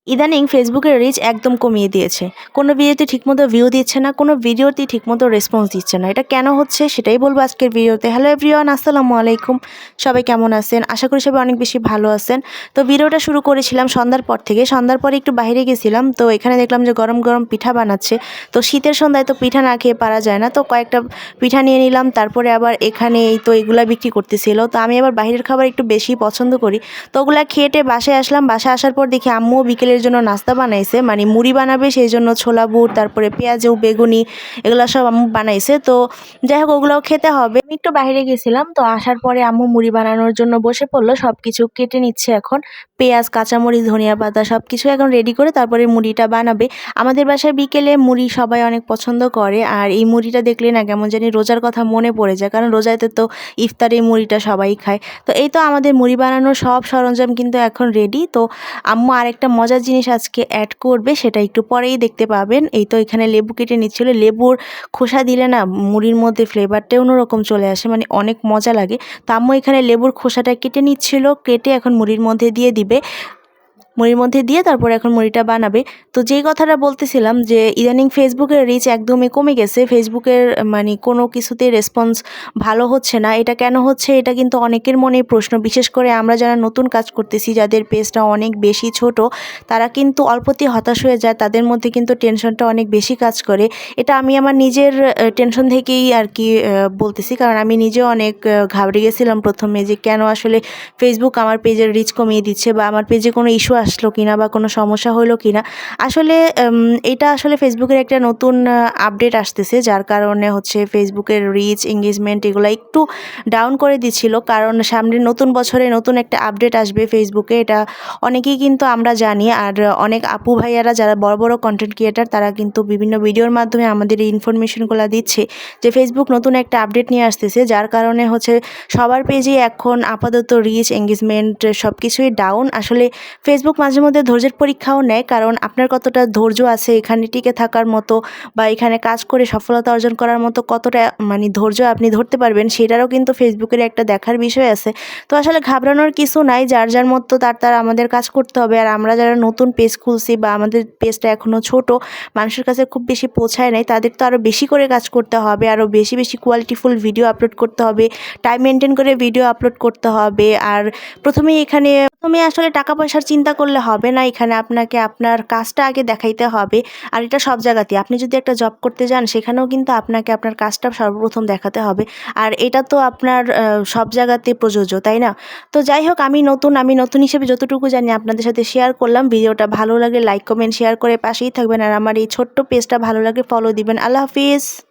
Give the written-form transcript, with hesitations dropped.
ইদানিং ফেসবুকের রিচ একদম কমিয়ে দিয়েছে। কোনো ভিডিওতে ঠিকমতো ভিউ দিচ্ছে না, কোনো ভিডিওতেই ঠিকমতো রেসপন্স দিচ্ছে না। এটা কেন হচ্ছে সেটাই বলবো আজকের ভিডিওতে। হ্যালো এভরিওয়ান, আসসালামু আলাইকুম। সবাই কেমন আছেন? আশা করি সবাই অনেক বেশি ভালো আছেন। তো ভিডিওটা শুরু করেছিলাম সন্ধ্যার পর থেকে। সন্ধ্যার পরে একটু বাইরে গেছিলাম। তো এখানে দেখলাম যে গরম, গরম পিঠা বানাচ্ছে। তো শীতের সন্ধ্যায় তো পিঠা না খেয়ে পারা যায় না। তো কয়েকটা পিঠা নিয়ে নিলাম। তারপরে আবার এখানে এই তো এগুলা বিক্রি করতেছিল। তো আমি আবার বাইরের খাবার একটু বেশি পছন্দ করি। তো ওগুলা খেয়ে বাসায় আসলাম। বাসায় আসার পর দেখি আম্মুও বিকেলের জন্য নাস্তা বানাইছে, মানে মুড়ি বানাবে, সেই জন্য ছোলা বুট, তারপরে পেঁয়াজু বেগুনি এগুলো সব আম্মু বানাইছে। তো যাই হোক ওগুলোও খেতে হবে। আমি একটু বাইরে গেছিলাম, তো আসার পরে আম্মু মুড়ি বানানোর জন্য বসে পড়লো। সব কিছু কেটে নিচ্ছে এখন, পেঁয়াজ, কাঁচামরিচ, ধনিয়া পাতা সব কিছু এখন রেডি করে তারপরে মুড়িটা বানাবে। আমাদের বাসায় বিকেলে মুড়ি সবাই অনেক পছন্দ করে, আর এই মুড়িটা দেখলে না কেমন জানি রোজার কথা মনে পড়ে যায়, কারণ রোজাতে তো ইফতারে মুড়িটা সবাই খায়। তো এই তো আমাদের মুড়ি বানানোর সব সরঞ্জাম কিন্তু এখন রেডি। তো আম্মু আরেকটা মজার জিনিস আজকে অ্যাড করবে, সেটা একটু পরেই দেখতে পাবেন। এই তো এখানে লেবু কেটে নিচ্ছিল। লেবুর খোসা দিলে না মুড়ির মধ্যে ফ্লেভারটা অন্যরকম চলে আসে, মানে অনেক মজা লাগে। তো আম্মু এখানে লেবুর খোসাটা কেটে নিচ্ছিল, কেটে এখন মুড়ির মধ্যে দিয়ে দিবে। মুড়ির মধ্যে দিয়ে তারপর এখন মুড়িটা বানাবে। তো যেই কথাটা বলতেছিলাম যে ইদানিং ফেসবুকের রিচ একদমই কমে গেছে। ফেসবুকের মানে কোনো কিছুতেই রেসপন্স ভালো হচ্ছে না। এটা কেন হচ্ছে, এটা কিন্তু অনেকের মনেই প্রশ্ন। বিশেষ করে আমরা যারা নতুন কাজ করতেছি, যাদের পেজটা অনেক বেশি ছোট, তারা কিন্তু অল্পতেই হতাশ হয়ে যায়। তাদের মধ্যে কিন্তু টেনশনটা অনেক বেশি কাজ করে। এটা আমি আমার নিজের টেনশন থেকেই আর কি বলতেছি, কারণ আমি নিজেও অনেক ঘাবড়ে গেছিলাম প্রথমে যে কেন আসলে ফেসবুক আমার পেজের রিচ কমিয়ে দিচ্ছে, বা আমার পেজে কোনো ইস্যু আসলো কিনা বা কোনো সমস্যা হলো কিনা। আসলে এটা আসলে ফেসবুকের একটা নতুন আপডেট আসতেছে, যার কারণে হচ্ছে ফেসবুকের রিচ, এঙ্গেজমেন্ট এগুলো একটু ডাউন করে দিচ্ছিল, কারণ সামনের নতুন বছরে নতুন একটা আপডেট আসবে ফেসবুকে। এটা অনেকেই কিন্তু আমরা জানি, আর অনেক আপু ভাইয়ারা যারা বড় বড় কন্টেন্ট ক্রিয়েটার, তারা কিন্তু বিভিন্ন ভিডিওর মাধ্যমে আমাদের এই ইনফরমেশনগুলো দিচ্ছে যে ফেসবুক নতুন একটা আপডেট নিয়ে আসতেছে, যার কারণে হচ্ছে সবার পেজে এখন আপাতত রিচ, এঙ্গেজমেন্ট সব কিছুই ডাউন। আসলে ফেসবুক মাঝে মধ্যে ধৈর্যের পরীক্ষাও নেয়, কারণ আপনার কতটা ধৈর্য আছে এখানে টিকে থাকার মতো, বা এখানে কাজ করে সফলতা অর্জন করার মতো কতটা মানে ধৈর্য আপনি ধরতে পারবেন, সেটারও কিন্তু ফেসবুকের একটা দেখার বিষয় আছে। তো আসলে ঘাবড়ানোর কিছু নাই, যার যার মতো তার আমাদের কাজ করতে হবে। আর আমরা যারা নতুন পেজ খুলছি বা আমাদের পেজটা এখনও ছোট, মানুষের কাছে খুব বেশি পৌঁছায় নাই, তাদের তো আরও বেশি করে কাজ করতে হবে, আরও বেশি বেশি কোয়ালিটিফুল ভিডিও আপলোড করতে হবে, টাইম মেনটেন করে ভিডিও আপলোড করতে হবে। আর প্রথমেই আসলে টাকা পয়সার চিন্তা করলে হবে না, এখানে আপনাকে আপনার কাজটা আগে দেখাইতে হবে। আর এটা সব জায়গাতেই, আপনি যদি একটা জব করতে যান সেখানেও কিন্তু আপনাকে আপনার কাজটা সর্বপ্রথম দেখাতে হবে। আর এটা তো আপনার সব জায়গাতে প্রযোজ্য, তাই না? তো যাই হোক, আমি নতুন হিসেবে যতটুকু জানি আপনাদের সাথে শেয়ার করলাম। ভিডিওটা ভালো লাগলে লাইক, কমেন্ট, শেয়ার করে পাশেই থাকবেন। আর আমার এই ছোট্ট পেজটা ভালো লাগে ফলো দিবেন। আল্লাহ হাফিজ।